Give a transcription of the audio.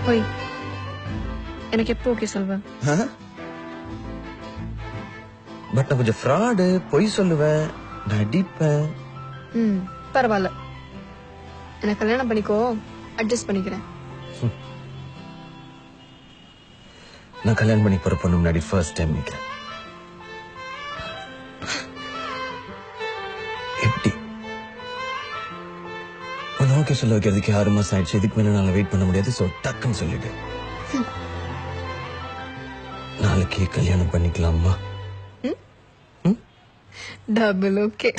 போய் எனக்கு எப்போ ஓகே சொல்வேன்? பட் நான் கொஞ்சம் ஃப்ராடு, பொய் சொல்லுவேன், நடிப்பேன். பரவாயில்ல, என்ன கல்யாணம் பண்ணிக்கோ, அட்ஜஸ்ட் பண்ணிக்கிறேன். நான் கல்யாணம் பண்ணி போற பொண்ணு முன்னாடி ஃபர்ஸ்ட் டைம் நிக்கிறேன். எப்படி உன்னை ஓகே சொல்ல வைக்கிறதுக்கு 6 மாசம் ஆயிடுச்சு. இதுக்கு மேல நான் வெயிட் பண்ண முடியாது. சோ டக்குன்னு சொல்லிட்டு நாளைக்கு கல்யாணம் பண்ணிக்கலாமா? Double okay.